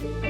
Welcome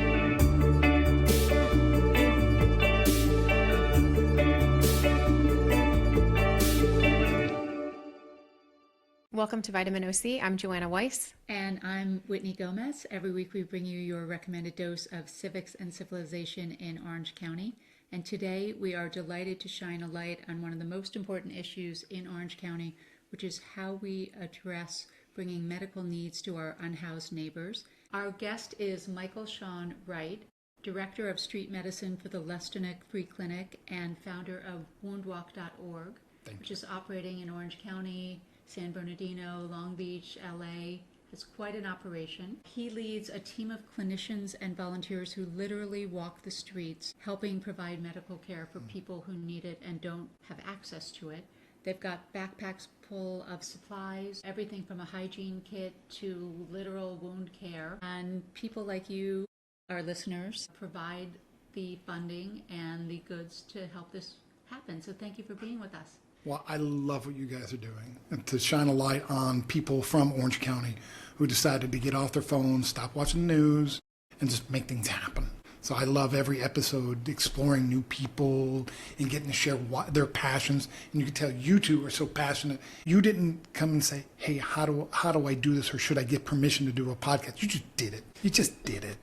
to Vitamin OC. I'm Joanna Weiss. And I'm Whitney Gomez. Every week we bring you your recommended dose of civics and civilization in Orange County. And today we are delighted to shine a light on one of the most important issues in Orange County, which is how we address bringing medical needs to our unhoused neighbors. Our guest is Michael Sean Wright, Director of Street Medicine for the Lestonnac Free Clinic and founder of woundwalk.org, which is operating in Orange County, San Bernardino, Long Beach, LA. It's quite an operation. He leads a team of clinicians and volunteers who literally walk the streets, helping provide medical care for people who need it and don't have access to it. They've got backpacks full of supplies, everything from a hygiene kit to literal wound care. And people like you, our listeners, provide the funding and the goods to help this happen. So thank you for being with us. Well, I love what you guys are doing, and to shine a light on people from Orange County who decided to get off their phones, stop watching the news, and just make things happen. So I love every episode exploring new people and getting to share their passions. And you can tell you two are so passionate. You didn't come and say, hey, how do I do this, or should I get permission to do a podcast? You just did it. You just did it.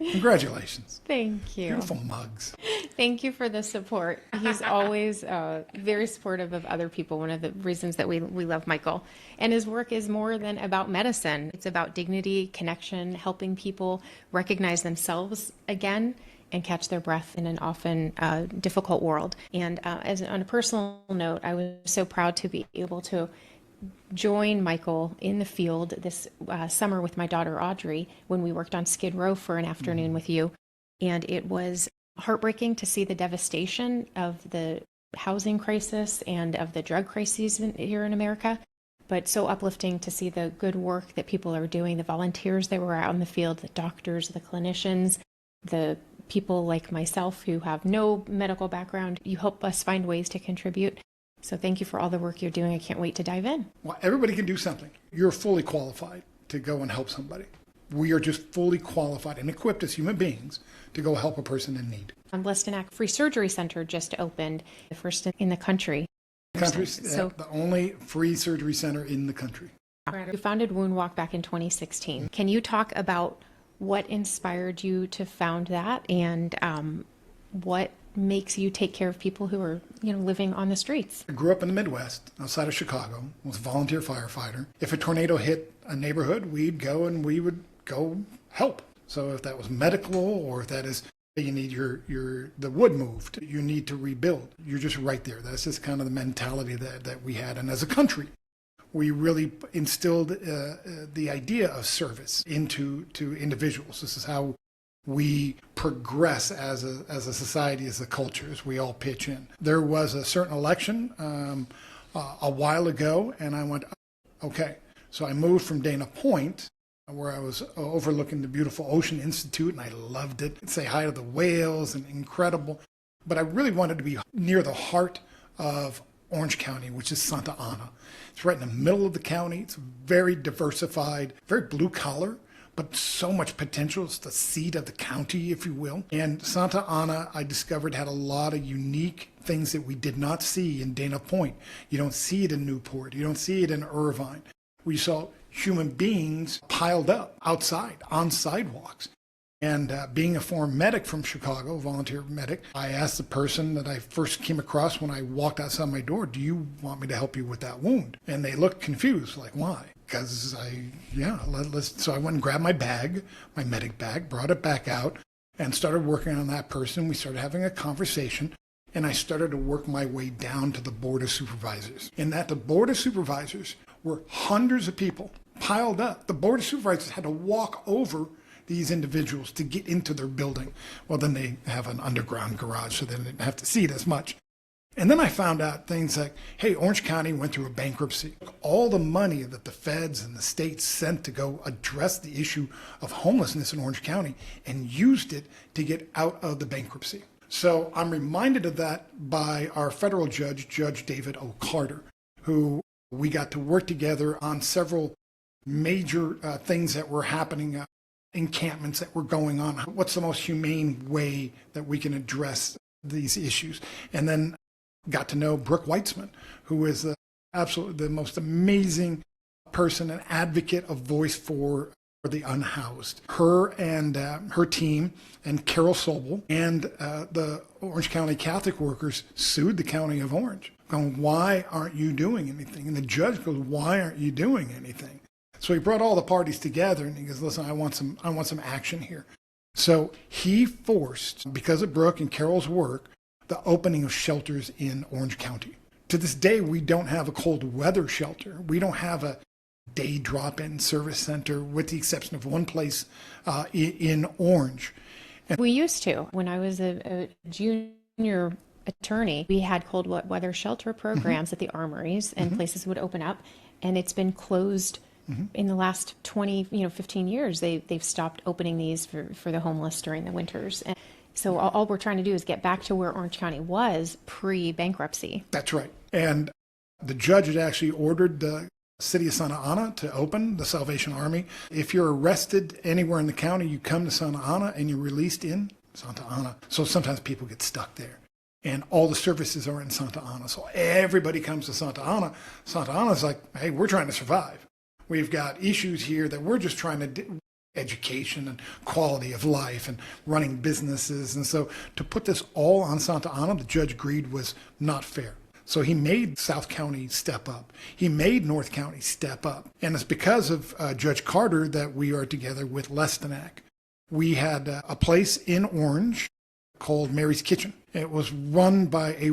Congratulations. Thank you. Beautiful mugs. Thank you for the support. He's always very supportive of other people. One of the reasons that we love Michael. And his work is more than about medicine. It's about dignity, connection, helping people recognize themselves again and catch their breath in an often difficult world. And on a personal note, I was so proud to be able to join Michael in the field this summer with my daughter Audrey when we worked on Skid Row for an afternoon with you. And it was heartbreaking to see the devastation of the housing crisis and of the drug crises here in America, but so uplifting to see the good work that people are doing, the volunteers that were out in the field, the doctors, the clinicians, the people like myself who have no medical background. You help us find ways to contribute. So thank you for all the work you're doing. I can't wait to dive in. Well, everybody can do something. You're fully qualified to go and help somebody. We are just fully qualified and equipped as human beings to go help a person in need. Lestonnac Free Surgery Center just opened, the first in the country. The only free surgery center in the country. You founded Woundwalk back in 2016. Can you talk about what inspired you to found that and what makes you take care of people who are, living on the streets? I grew up in the Midwest, outside of Chicago, was a volunteer firefighter. If a tornado hit a neighborhood, we'd go and we would go help. So if that was medical, or if that is, you need the wood moved, you need to rebuild, you're just right there. That's just kind of the mentality that we had. And as a country, we really instilled the idea of service into individuals. This is how we progress as a society, as a culture, as we all pitch in. There was a certain election a while ago, and I went, okay. So I moved from Dana Point, where I was overlooking the beautiful Ocean Institute, and I loved it. I'd say hi to the whales, and incredible. But I really wanted to be near the heart of Orange County, which is Santa Ana. It's right in the middle of the county. It's very diversified, very blue collar, but so much potential. It's the seat of the county, if you will. And Santa Ana, I discovered, had a lot of unique things that we did not see in Dana Point. You don't see it in Newport. You don't see it in Irvine. We saw human beings piled up outside on sidewalks. And being a former medic from Chicago, volunteer medic, I asked the person that I first came across when I walked outside my door, do you want me to help you with that wound? And they looked confused, like, why? Because so I went and grabbed my bag, my medic bag, brought it back out, and started working on that person. We started having a conversation, and I started to work my way down to the Board of Supervisors. And at the Board of Supervisors were hundreds of people piled up. The Board of Supervisors had to walk over these individuals to get into their building. Well, then they have an underground garage, so they didn't have to see it as much. And then I found out things like, hey, Orange County went through a bankruptcy. All the money that the feds and the states sent to go address the issue of homelessness in Orange County and used it to get out of the bankruptcy. So I'm reminded of that by our federal judge, Judge David O. Carter, who we got to work together on several major things that were happening encampments that were going on. What's the most humane way that we can address these issues? And then got to know Brooke Weitzman, who is absolutely the most amazing person, an advocate, a voice for the unhoused. Her and her team and Carol Sobel and the Orange County Catholic workers sued the County of Orange, going, why aren't you doing anything? And the judge goes, why aren't you doing anything? So he brought all the parties together and he goes, listen, I want some action here. So he forced, because of Brooke and Carol's work, the opening of shelters in Orange County. To this day, we don't have a cold weather shelter. We don't have a day drop-in service center, with the exception of one place in Orange. We used to. When I was a junior attorney, we had cold weather shelter programs at the armories, and places would open up, and it's been closed in the last 15 years. They've stopped opening these for the homeless during the winters. And so all we're trying to do is get back to where Orange County was pre-bankruptcy. That's right. And the judge had actually ordered the city of Santa Ana to open the Salvation Army. If you're arrested anywhere in the county, you come to Santa Ana and you're released in Santa Ana. So sometimes people get stuck there. And all the services are in Santa Ana. So everybody comes to Santa Ana. Santa Ana's like, hey, we're trying to survive. We've got issues here that we're just trying to do. Education and quality of life and running businesses. And so to put this all on Santa Ana, the judge agreed was not fair. So he made South County step up. He made North County step up. And it's because of Judge Carter that we are together with Lestonnac. We had a place in Orange called Mary's Kitchen. It was run by a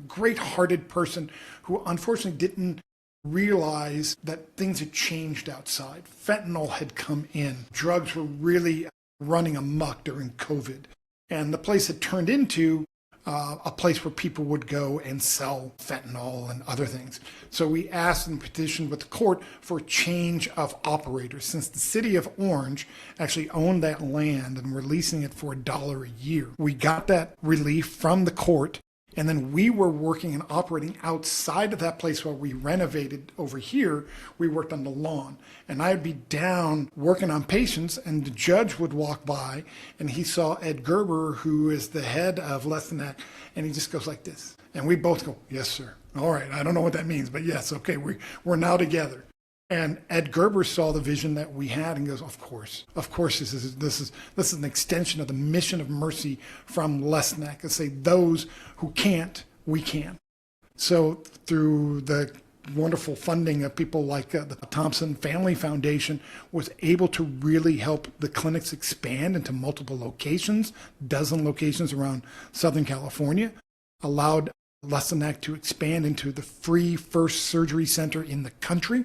great-hearted person who unfortunately didn't realize that things had changed outside. Fentanyl had come in. Drugs were really running amok during COVID. And the place had turned into a place where people would go and sell fentanyl and other things. So we asked and petitioned with the court for a change of operators, since the city of Orange actually owned that land and were leasing it for $1 a year. We got that relief from the court, and then we were working and operating outside of that place while we renovated over here. We worked on the lawn. And I'd be down working on patients, and the judge would walk by, and he saw Ed Gerber, who is the head of Lestonnac, and he just goes like this. And we both go, yes, sir. All right, I don't know what that means, but yes, okay, we're now together. And Ed Gerber saw the vision that we had and goes, of course, this is an extension of the mission of mercy from Lestonnac, to say those who can't, we can. So through the wonderful funding of people like the Thompson Family Foundation, was able to really help the clinics expand into multiple locations, dozen locations around Southern California, allowed Lestonnac to expand into the free first surgery center in the country,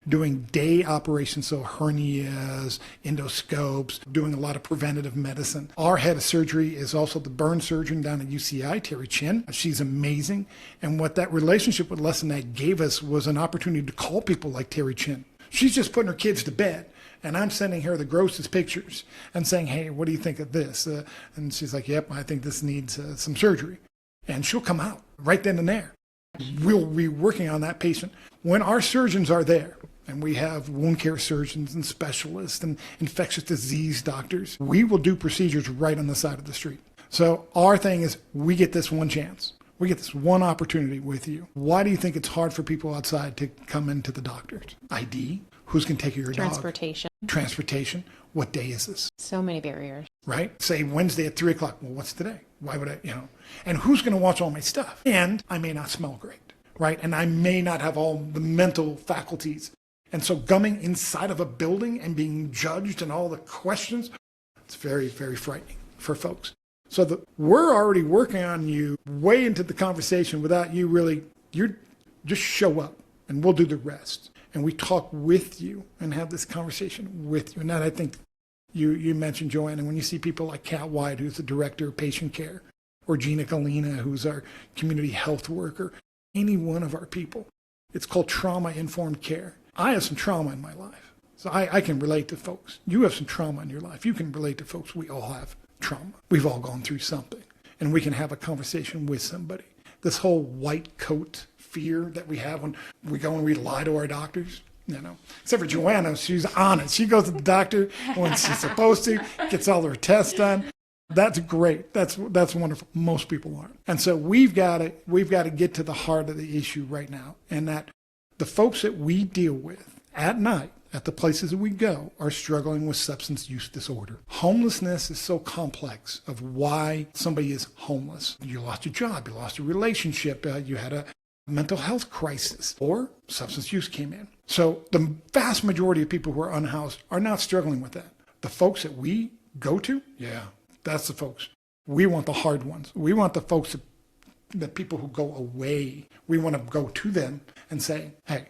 doing day operations, so hernias, endoscopes, doing a lot of preventative medicine. Our head of surgery is also the burn surgeon down at UCI, Terry Chin. She's amazing. And what that relationship with Lestonnac gave us was an opportunity to call people like Terry Chin. She's just putting her kids to bed, and I'm sending her the grossest pictures and saying, hey, what do you think of this? And she's like, yep, I think this needs some surgery. And she'll come out right then and there. We'll be working on that patient. When our surgeons are there, and we have wound care surgeons and specialists and infectious disease doctors, we will do procedures right on the side of the street. So our thing is, we get this one chance. We get this one opportunity with you. Why do you think it's hard for people outside to come into the doctors? ID? Who's going to take care of your Transportation. dog? Transportation. What day is this? So many barriers. Right? Say Wednesday at 3 o'clock. Well, what's today? Why would I, And who's going to watch all my stuff? And I may not smell great, right? And I may not have all the mental faculties. And so coming inside of a building and being judged and all the questions, it's very, very frightening for folks. So we're already working on you way into the conversation without you really, you just show up and we'll do the rest. And we talk with you and have this conversation with you. And that, I think you mentioned, Joanne, and when you see people like Kat White, who's the director of patient care, or Gina Galina, who's our community health worker, any one of our people, it's called trauma-informed care. I have some trauma in my life, so I can relate to folks. You have some trauma in your life. You can relate to folks. We all have trauma. We've all gone through something, and we can have a conversation with somebody. This whole white coat fear that we have when we go and we lie to our doctors, Except for Joanna, she's honest. She goes to the doctor when she's supposed to, gets all her tests done. That's great. That's wonderful. Most people aren't. And so we've got to get to the heart of the issue right now, and that the folks that we deal with at night at the places that we go are struggling with substance use disorder. Homelessness is so complex of why somebody is homeless. You lost your job, you lost a relationship, you had a mental health crisis, or substance use came in. So the vast majority of people who are unhoused are not struggling with that. The folks that we go to, yeah, that's the folks. We want the hard ones. We want the folks the people who go away. We want to go to them and say, hey,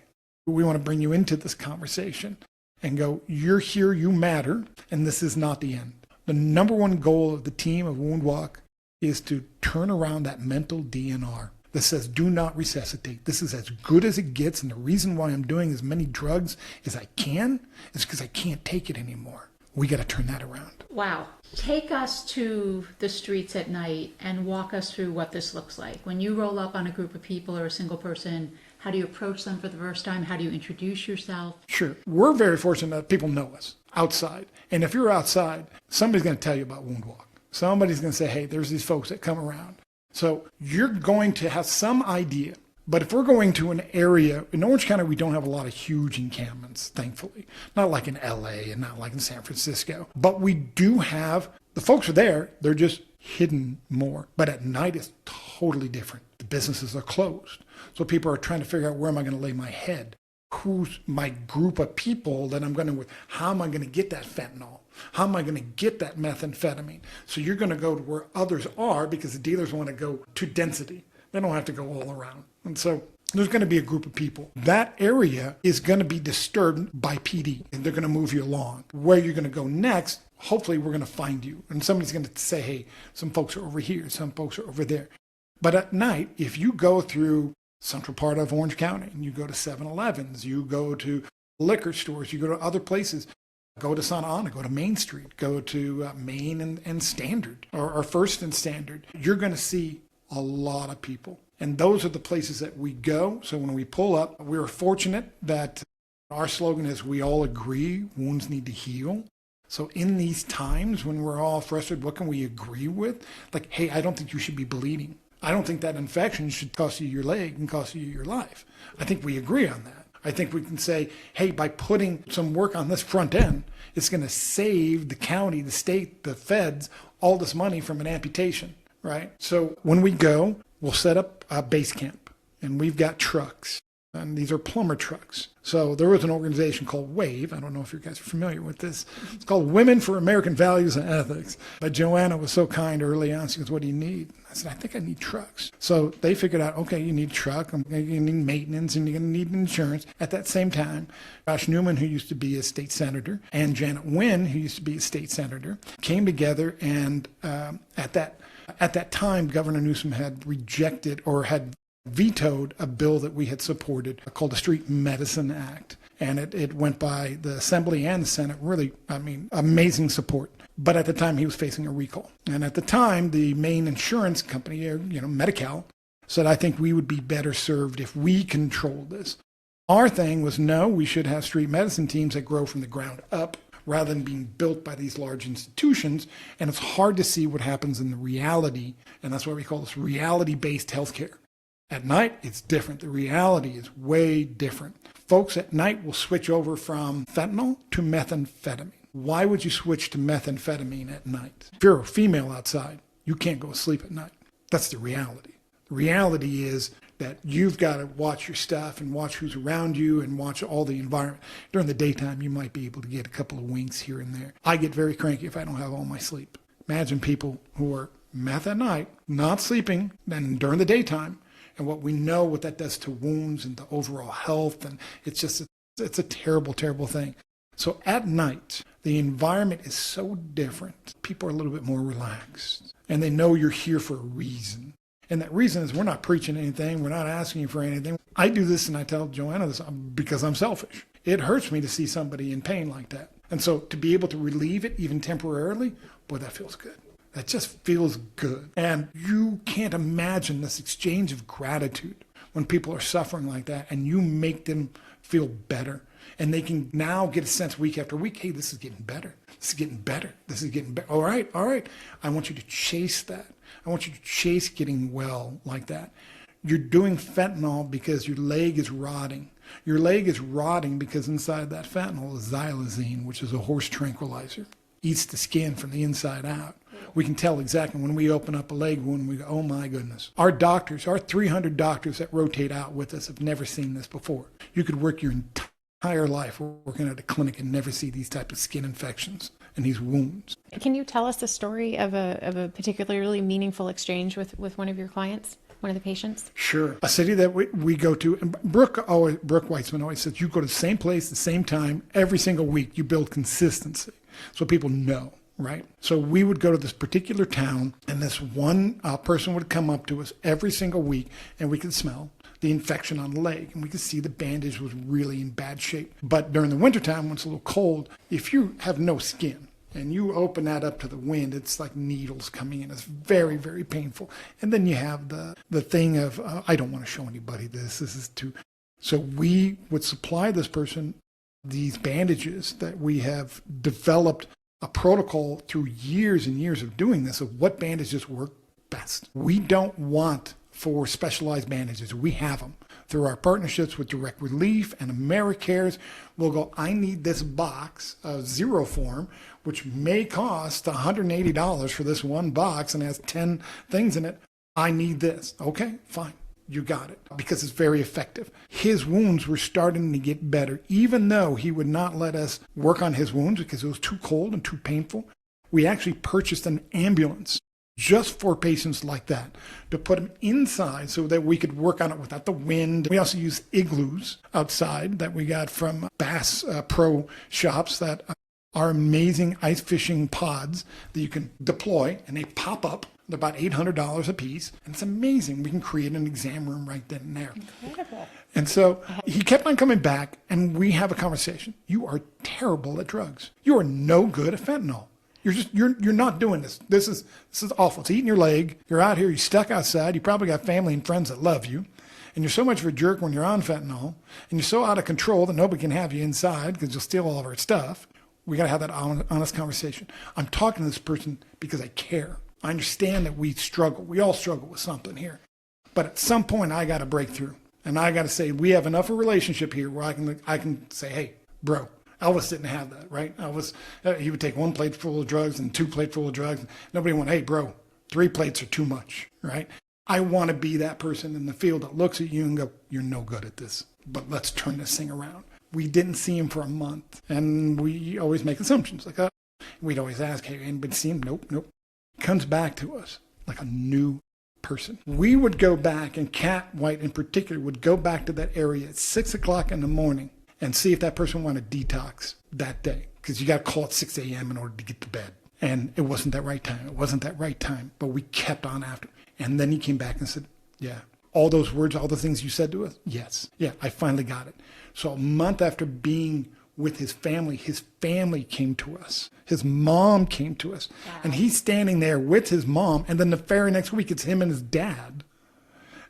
we want to bring you into this conversation and go, you're here, you matter, and this is not the end. The number one goal of the team of Woundwalk is to turn around that mental DNR that says, do not resuscitate. This is as good as it gets, and the reason why I'm doing as many drugs as I can is because I can't take it anymore. We got to turn that around. Wow. Take us to the streets at night and walk us through what this looks like. When you roll up on a group of people or a single person, how do you approach them for the first time? How do you introduce yourself? Sure. We're very fortunate that people know us outside. And if you're outside, somebody's going to tell you about Woundwalk. Somebody's going to say, hey, there's these folks that come around. So you're going to have some idea. But if we're going to an area, in Orange County, we don't have a lot of huge encampments, thankfully. Not like in LA and not like in San Francisco. But we do have, the folks are there, they're just hidden more. But at night, it's totally different. The businesses are closed. So people are trying to figure out, where am I going to lay my head? Who's my group of people that I'm going to with? How am I going to get that fentanyl? How am I going to get that methamphetamine? So you're going to go to where others are, because the dealers want to go to density. They don't have to go all around. And so there's going to be a group of people. That area is going to be disturbed by PD, and they're going to move you along. Where you're going to go next, hopefully we're going to find you. And somebody's going to say, hey, some folks are over here, some folks are over there. But at night, if you go through central part of Orange County, and you go to 7-Elevens, you go to liquor stores, you go to other places, go to Santa Ana, go to Main Street, go to Main and Standard, or First and Standard, you're going to see a lot of people. And those are the places that we go. So when we pull up, we're fortunate that our slogan is, we all agree wounds need to heal. So in these times when we're all frustrated, what can we agree with? Like, hey, I don't think you should be bleeding. I don't think that infection should cost you your leg and cost you your life. I think we agree on that. I think we can say, hey, by putting some work on this front end, it's going to save the county, the state, the feds, all this money from an amputation, right? So when we go, we'll set up a base camp, and we've got trucks, and these are plumber trucks. So there was an organization called WAVE. I don't know if you guys are familiar with this. It's called Women for American Values and Ethics. But Joanna was so kind early on. She goes, what do you need? I said, I think I need trucks. So they figured out, okay, you need a truck, you need maintenance, and you're going to need insurance. At that same time, Josh Newman, who used to be a state senator, and Janet Wynn, who used to be a state senator, came together, and at that time, Governor Newsom had rejected or had vetoed a bill that we had supported called the Street Medicine Act. And it went by the Assembly and the Senate, really, amazing support. But at the time, he was facing a recall. And at the time, the main insurance company, Medi-Cal, said, I think we would be better served if we controlled this. Our thing was, no, we should have street medicine teams that grow from the ground up, rather than being built by these large institutions. And it's hard to see what happens in the reality, and that's why we call this reality-based healthcare. At night, it's different. The reality is way different. Folks at night will switch over from fentanyl to methamphetamine. Why would you switch to methamphetamine at night? If you're a female outside, you can't go to sleep at night. That's the reality. The reality is that you've got to watch your stuff and watch who's around you and watch all the environment. During the daytime, you might be able to get a couple of winks here and there. I get very cranky if I don't have all my sleep. Imagine people who are meth at night, not sleeping, then during the daytime, and what we know what that does to wounds and the overall health. And it's a terrible, terrible thing. So at night, the environment is so different. People are a little bit more relaxed, and they know you're here for a reason. And that reason is, we're not preaching anything. We're not asking you for anything. I do this, and I tell Joanna this because I'm selfish. It hurts me to see somebody in pain like that. And so to be able to relieve it, even temporarily, boy, that feels good. That just feels good. And you can't imagine this exchange of gratitude when people are suffering like that, and you make them feel better. And they can now get a sense week after week, hey, this is getting better. This is getting better. This is getting better. All right. I want you to chase that. I want you to chase getting well like that. You're doing fentanyl because your leg is rotting. Your leg is rotting because inside that fentanyl is xylazine, which is a horse tranquilizer. Eats the skin from the inside out. We can tell exactly when we open up a leg wound, we go, oh my goodness. Our doctors, our 300 doctors that rotate out with us have never seen this before. You could work your entire life working at a clinic and never see these type of skin infections and these wounds. Can you tell us the story of a particularly meaningful exchange with one of your clients, one of the patients? Sure. A city that we go to, and Brooke Weitzman always says, you go to the same place, the same time, every single week. You build consistency so people know, right? So we would go to this particular town, and this one person would come up to us every single week, and we could smell the infection on the leg, and we could see the bandage was really in bad shape. But during the wintertime, when it's a little cold, if you have no skin, and you open that up to the wind, it's like needles coming in. It's very, very painful. And then you have the thing of, I don't want to show anybody this. This is too. So we would supply this person these bandages that we have developed a protocol through years and years of doing this of what bandages work best. We don't want for specialized bandages. We have them. Through our partnerships with Direct Relief and AmeriCares, we'll go, I need this box of Zero Form, which may cost $180 for this one box and has 10 things in it. I need this. Okay, fine. You got it. Because it's very effective. His wounds were starting to get better, even though he would not let us work on his wounds because it was too cold and too painful. We actually purchased an ambulance just for patients like that, to put them inside so that we could work on it without the wind. We also use igloos outside that we got from Bass Pro shops that are amazing ice fishing pods that you can deploy, and they pop up. They're about $800 a piece, and it's amazing. We can create an exam room right then and there. Incredible. And so he kept on coming back, and we have a conversation. You are terrible at drugs. You are no good at fentanyl. You're not doing this. This is awful. It's eating your leg. You're out here. You're stuck outside. You probably got family and friends that love you. And you're so much of a jerk when you're on fentanyl. And you're so out of control that nobody can have you inside because you'll steal all of our stuff. We got to have that honest conversation. I'm talking to this person because I care. I understand that we struggle. We all struggle with something here. But at some point, I got to break through. And I got to say, we have enough of a relationship here where I can say, hey, bro. Elvis didn't have that, right? Elvis, he would take one plate full of drugs and 2 plates full of drugs. Nobody went, hey, bro, 3 plates are too much, right? I want to be that person in the field that looks at you and go, you're no good at this, but let's turn this thing around. We didn't see him for a month, and we always make assumptions. Like, we'd always ask, hey, anybody see him? Nope. Comes back to us like a new person. We would go back, and Cat White in particular would go back to that area at 6 o'clock in the morning and see if that person wanted detox that day. Because you got to call at 6 a.m. in order to get to bed. And it wasn't that right time. But we kept on after. And then he came back and said, yeah, all those words, all the things you said to us, yes. Yeah, I finally got it. So a month after being with his family came to us. His mom came to us. Wow. And he's standing there with his mom. And then the very next week, it's him and his dad.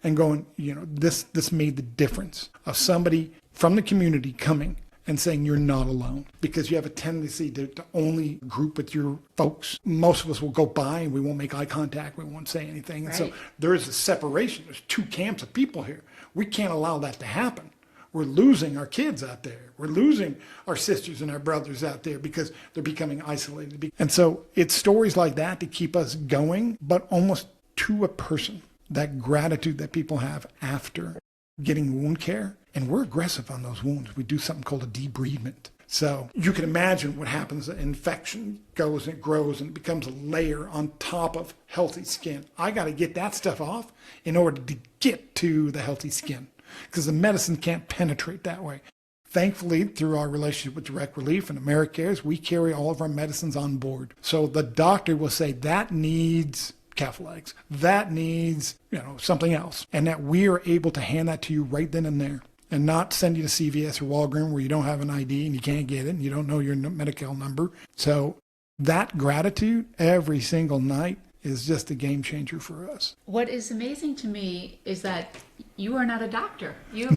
And going, this made the difference of somebody from the community coming and saying you're not alone, because you have a tendency to only group with your folks. Most of us will go by and we won't make eye contact. We won't say anything. And so there is a separation. There's 2 camps of people here. We can't allow that to happen. We're losing our kids out there. We're losing our sisters and our brothers out there because they're becoming isolated. And so it's stories like that to keep us going, but almost to a person, that gratitude that people have after getting wound care. And we're aggressive on those wounds. We do something called a debridement. So you can imagine what happens. An infection goes and it grows and it becomes a layer on top of healthy skin. I got to get that stuff off in order to get to the healthy skin because the medicine can't penetrate that way. Thankfully, through our relationship with Direct Relief and AmeriCares, we carry all of our medicines on board. So the doctor will say that needs calf legs, that needs something else, and that we are able to hand that to you right then and there. And not send you to CVS or Walgreens where you don't have an ID and you can't get it and you don't know your medical number. So that gratitude every single night is just a game changer for us. What is amazing to me is that you are not a doctor. You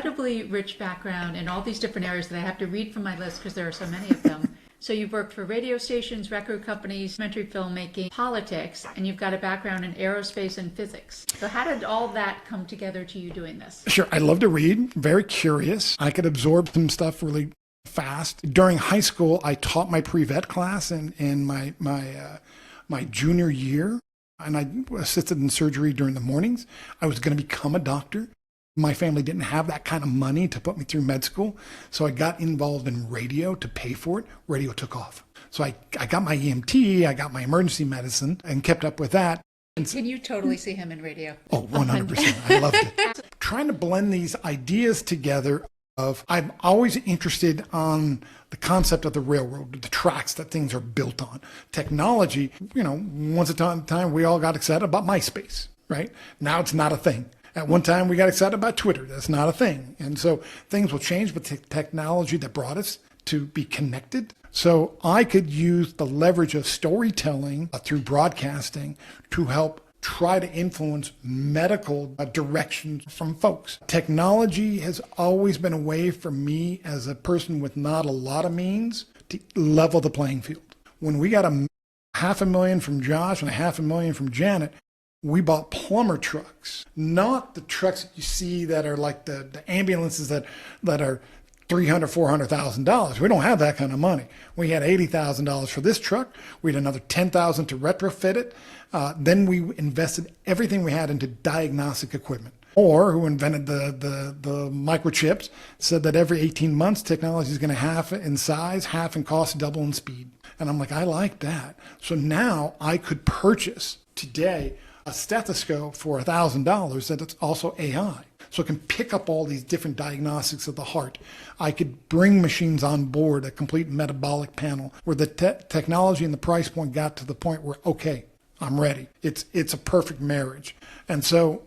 incredibly rich background in all these different areas that I have to read from my list because there are so many of them. So you've worked for radio stations, record companies, documentary filmmaking, politics, and you've got a background in aerospace and physics. So how did all that come together to you doing this? Sure. I love to read, very curious. I could absorb some stuff really fast. During high school, I taught my pre-vet class in my junior year, and I assisted in surgery during the mornings. I was going to become a doctor. My family didn't have that kind of money to put me through med school, so I got involved in radio to pay for it. Radio took off. So I got my EMT, I got my emergency medicine, and kept up with that. Can you totally see him in radio? Oh, 100%. I loved it. Trying to blend these ideas together I'm always interested on the concept of the railroad, the tracks that things are built on. Technology, once upon a time, we all got excited about MySpace, right? Now it's not a thing. At one time, we got excited about Twitter. That's not a thing. And so things will change, but the technology that brought us to be connected. So I could use the leverage of storytelling through broadcasting to help try to influence medical directions from folks. Technology has always been a way for me as a person with not a lot of means to level the playing field. When we got $500,000 from Josh and $500,000 from Janet, we bought plumber trucks, not the trucks that you see that are like the ambulances that are $300,000, $400,000. We don't have that kind of money. We had $80,000 for this truck. We had another $10,000 to retrofit it. Then we invested everything we had into diagnostic equipment. Or who invented the microchips said that every 18 months technology is going to half in size, half in cost, double in speed. And I'm like, I like that. So now I could purchase today a stethoscope for $1,000 that it's also AI. So it can pick up all these different diagnostics of the heart. I could bring machines on board, a complete metabolic panel, where the technology and the price point got to the point where, okay, I'm ready. It's a perfect marriage. And so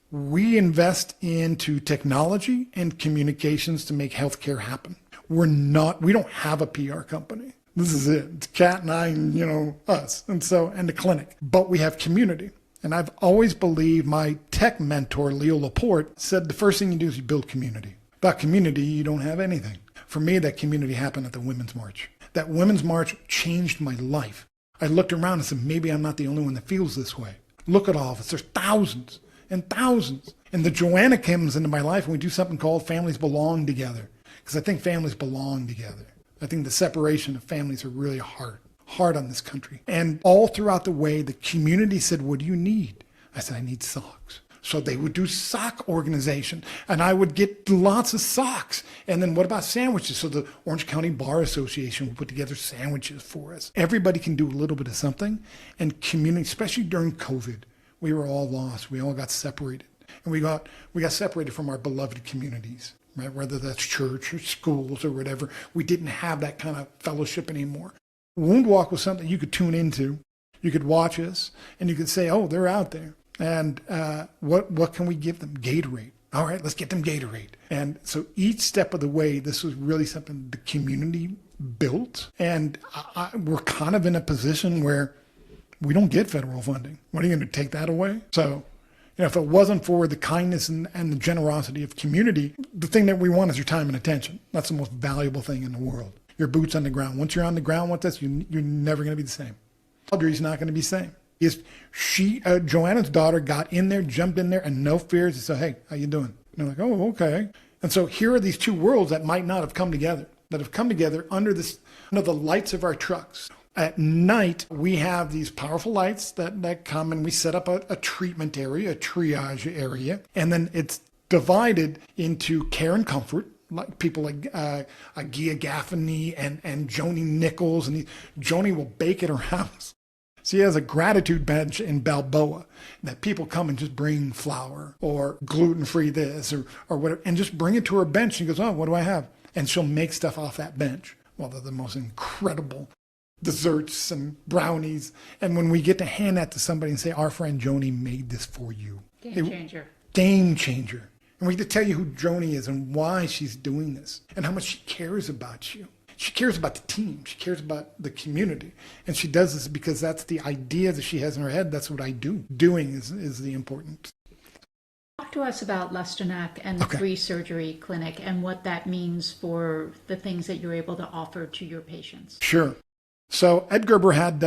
we invest into technology and communications to make healthcare happen. We don't have a PR company. This is it. It's Kat and I and, us. And the clinic. But we have community. And I've always believed my tech mentor, Leo Laporte, said the first thing you do is you build community. Without community, you don't have anything. For me, that community happened at the Women's March. That Women's March changed my life. I looked around and said, maybe I'm not the only one that feels this way. Look at all of us. There's thousands and thousands. And the Joanna comes into my life and we do something called Families Belong Together. Because I think families belong together. I think the separation of families are really hard on this country. And all throughout the way, the community said, what do you need? I said, I need socks. So they would do sock organization, and I would get lots of socks. And then what about sandwiches? So the Orange County Bar Association would put together sandwiches for us. Everybody can do a little bit of something, and community, especially during COVID, we were all lost. We all got separated, and we got separated from our beloved communities, right? Whether that's church or schools or whatever. We didn't have that kind of fellowship anymore. Wound Walk was something you could tune into. You could watch us, and you could say, oh, they're out there. And what can we give them? Gatorade. All right, let's get them Gatorade. And so each step of the way, this was really something the community built. And we're kind of in a position where we don't get federal funding. What are you going to take that away? So, if it wasn't for the kindness and the generosity of community, the thing that we want is your time and attention. That's the most valuable thing in the world. Your boots on the ground. Once you're on the ground with us, you're never going to be the same. Audrey's not going to be the same. Joanna's daughter got in there, jumped in there, and no fears. She said, hey, how you doing? And they're like, oh, okay. And so here are these two worlds that might not have come together, that have come together under the lights of our trucks. At night, we have these powerful lights that come, and we set up a treatment area, a triage area, and then it's divided into care and comfort, like people like Gia Gaffney and Joni Nichols, and Joni will bake at her house. She has a gratitude bench in Balboa that people come and just bring flour or gluten-free this or whatever, and just bring it to her bench. She goes, oh, what do I have? And she'll make stuff off that bench. Well, they're the most incredible desserts and brownies. And when we get to hand that to somebody and say, our friend Joni made this for you. Game changer. Game changer. And we get to tell you who Joni is and why she's doing this and how much she cares about you. She cares about the team. She cares about the community. And she does this because that's the idea that she has in her head. That's what I do. Doing is the important. Talk Talk to us about Lestonnac and the free surgery clinic and what that means for the things that you're able to offer to your patients. Sure. So Ed Gerber had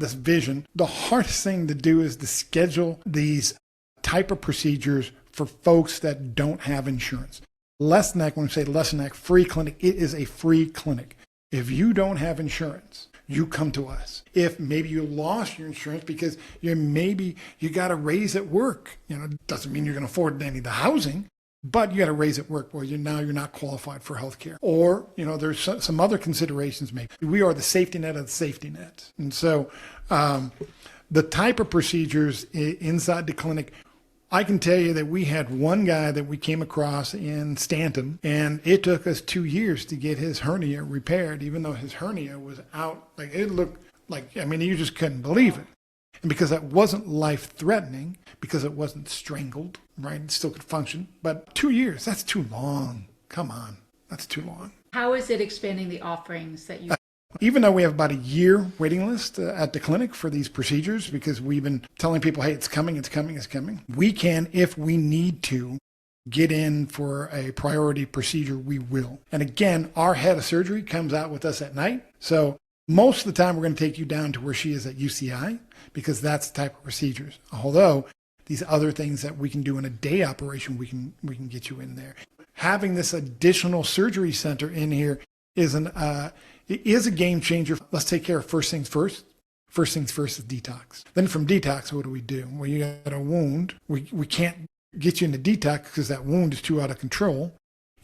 this vision. The hardest thing to do is to schedule these type of procedures for folks that don't have insurance. Lestonnac, when we say Lestonnac Free Clinic, it is a free clinic. If you don't have insurance, you come to us. If maybe you lost your insurance because maybe you got a raise at work, it doesn't mean you're going to afford any of the housing, but you got a raise at work where you're not qualified for health care. Or, there's some other considerations maybe. We are the safety net of the safety net. And so the type of procedures inside the clinic, I can tell you that we had one guy that we came across in Stanton, and it took us 2 years to get his hernia repaired, even though his hernia was out. Like, it looked like, you just couldn't believe it. And because that wasn't life-threatening, because it wasn't strangled, right? It still could function. But 2 years, that's too long. Come on, that's too long. How is it expanding the offerings that you... Even though we have about a year waiting list at the clinic for these procedures, because we've been telling people, hey, it's coming, it's coming, it's coming. We can, if we need to, get in for a priority procedure, we will. And again, our head of surgery comes out with us at night. So most of the time, we're going to take you down to where she is at UCI, because that's the type of procedures. Although these other things that we can do in a day operation, we can get you in there. Having this additional surgery center in here it is a game changer. Let's take care of first things first. First things first is detox. Then from detox, what do? Well, you got a wound. We can't get you into detox because that wound is too out of control.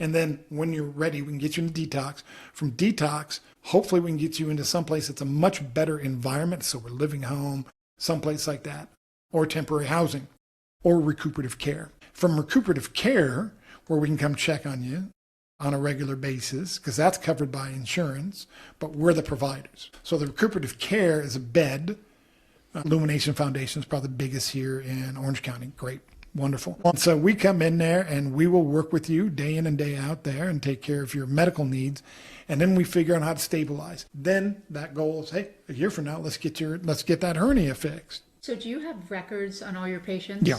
And then when you're ready, we can get you into detox. From detox, hopefully we can get you into someplace that's a much better environment. So we're living home, someplace like that, or temporary housing, or recuperative care. From recuperative care, where we can come check on you on a regular basis, because that's covered by insurance, but we're the providers. So the recuperative care is a bed. Illumination Foundation is probably the biggest here in Orange County. Great, wonderful. And so we come in there and we will work with you day in and day out there and take care of your medical needs. And then we figure out how to stabilize. Then that goal is, hey, a year from now, let's get that hernia fixed. So do you have records on all your patients? Yeah.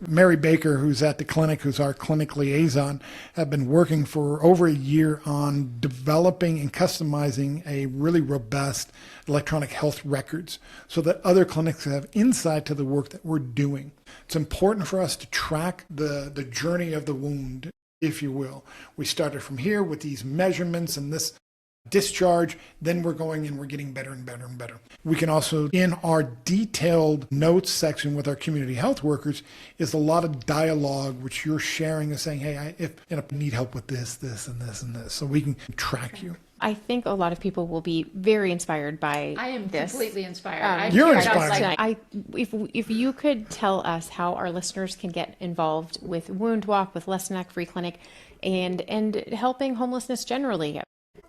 Mary Baker, who's at the clinic, who's our clinic liaison, have been working for over a year on developing and customizing a really robust electronic health records so that other clinics have insight to the work that we're doing. It's important for us to track the journey of the wound, if you will. We started from here with these measurements and this discharge, then we're going and we're getting better and better and better. We can also, in our detailed notes section with our community health workers, is a lot of dialogue which you're sharing and saying, hey, I need help with this, and this, so we can track you. I think a lot of people will be very inspired by I am this. completely inspired. You're inspired. If you could tell us how our listeners can get involved with Wound Walk, with Lestonnac Free Clinic, and helping homelessness generally.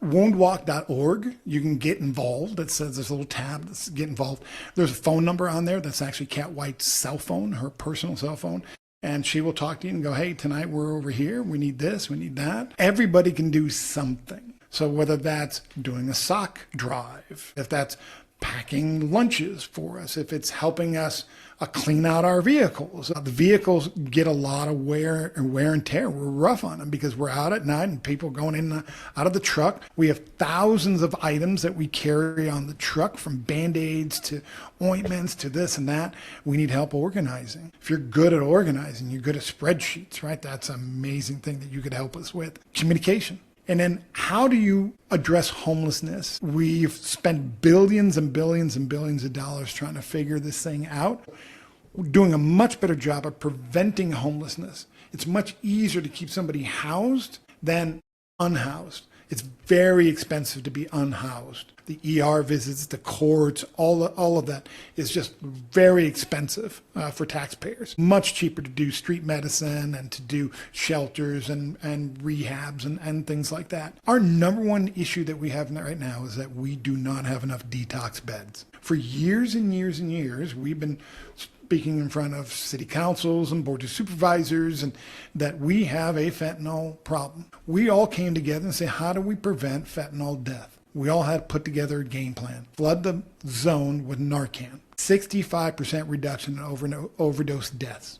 Woundwalk.org, you can get involved. It says there's a little tab that's get involved. There's a phone number on there that's actually Cat White's cell phone, her personal cell phone. And she will talk to you and go, hey, tonight we're over here. We need this, we need that. Everybody can do something. So whether that's doing a sock drive, if that's packing lunches for us, if it's helping us clean out our vehicles. The vehicles get a lot of wear and tear. We're rough on them because we're out at night and people going in and out of the truck. We have thousands of items that we carry on the truck, from Band-Aids to ointments to this and that. We need help organizing. If you're good at organizing, you're good at spreadsheets, right? That's an amazing thing that you could help us with. Communication. And then how do you address homelessness? We've spent billions and billions and billions of dollars trying to figure this thing out. We're doing a much better job of preventing homelessness. It's much easier to keep somebody housed than unhoused. It's very expensive to be unhoused. The ER visits, the courts, all of that is just very expensive for taxpayers. Much cheaper to do street medicine and to do shelters and rehabs and things like that. Our number one issue that we have right now is that we do not have enough detox beds. For years and years and years, we've been speaking in front of city councils and boards of supervisors, and that we have a fentanyl problem. We all came together and said, how do we prevent fentanyl death? We all had to put together a game plan. Flood the zone with Narcan. 65% reduction in overdose deaths.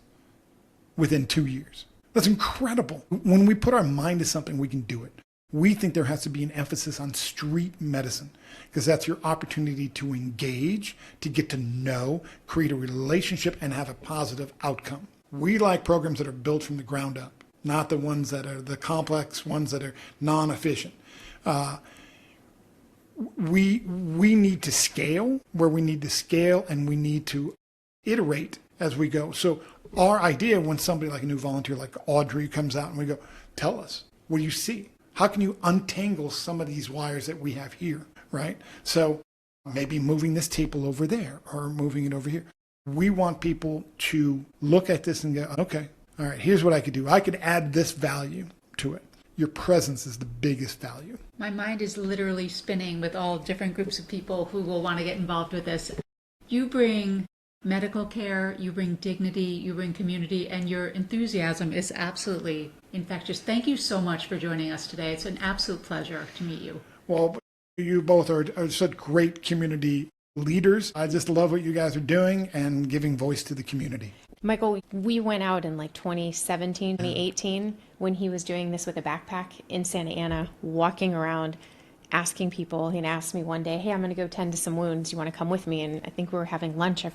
within 2 years. That's incredible. When we put our mind to something, we can do it. We think there has to be an emphasis on street medicine because that's your opportunity to engage, to get to know, create a relationship, and have a positive outcome. We like programs that are built from the ground up, not the ones that are the complex ones that are non-efficient. We need to scale where we need to scale, and we need to iterate as we go. So our idea, when somebody like a new volunteer like Audrey comes out and we go, tell us, what do you see? How can you untangle some of these wires that we have here, right? So maybe moving this table over there or moving it over here. We want people to look at this and go, okay, all right, here's what I could do. I could add this value to it. Your presence is the biggest value. My mind is literally spinning with all different groups of people who will want to get involved with this. You bring medical care, you bring dignity, you bring community, and your enthusiasm is absolutely infectious. Thank you so much for joining us today. It's an absolute pleasure to meet you. Well, you both are such great community leaders. I just love what you guys are doing and giving voice to the community. Michael, we went out in like 2017, 2018, when he was doing this with a backpack in Santa Ana, walking around, asking people. He asked me one day, hey, I'm going to go tend to some wounds. You want to come with me? And I think we were having lunch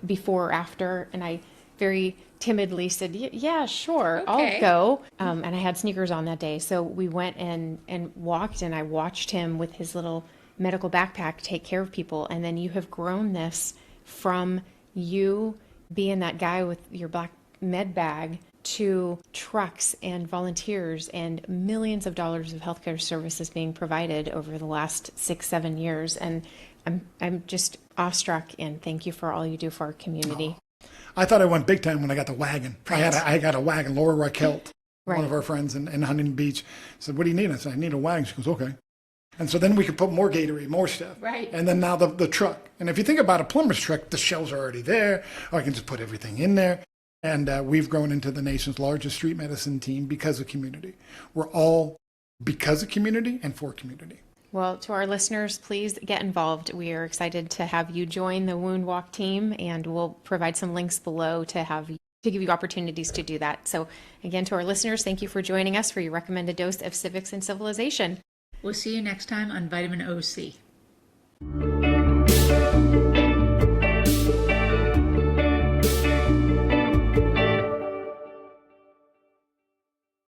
before or after. And I very timidly said, yeah, sure, Okay. I'll go. And I had sneakers on that day. So we went and walked, and I watched him with his little medical backpack take care of people. And then you have grown this from you being that guy with your black med bag to trucks and volunteers and millions of dollars of healthcare services being provided over the last 6-7 years. And I'm just awestruck, and thank you for all you do for our community. I thought I went big time when I got the wagon. Right. I got a wagon. Laura Raquel, Right. one of our friends in Huntington Beach, said, what do you need? I said, I need a wagon. She goes, okay. And so then we could put more Gatorade, more stuff. Right. And then now the truck. And if you think about a plumber's truck, the shelves are already there. Or I can just put everything in there. And we've grown into the nation's largest street medicine team because of community. We're all because of community and for community. Well, to our listeners, please get involved. We are excited to have you join the Wound Walk team, and we'll provide some links below to give you opportunities to do that. So again, to our listeners, thank you for joining us for your recommended dose of Civics and Civilization. We'll see you next time on Vitamin OC.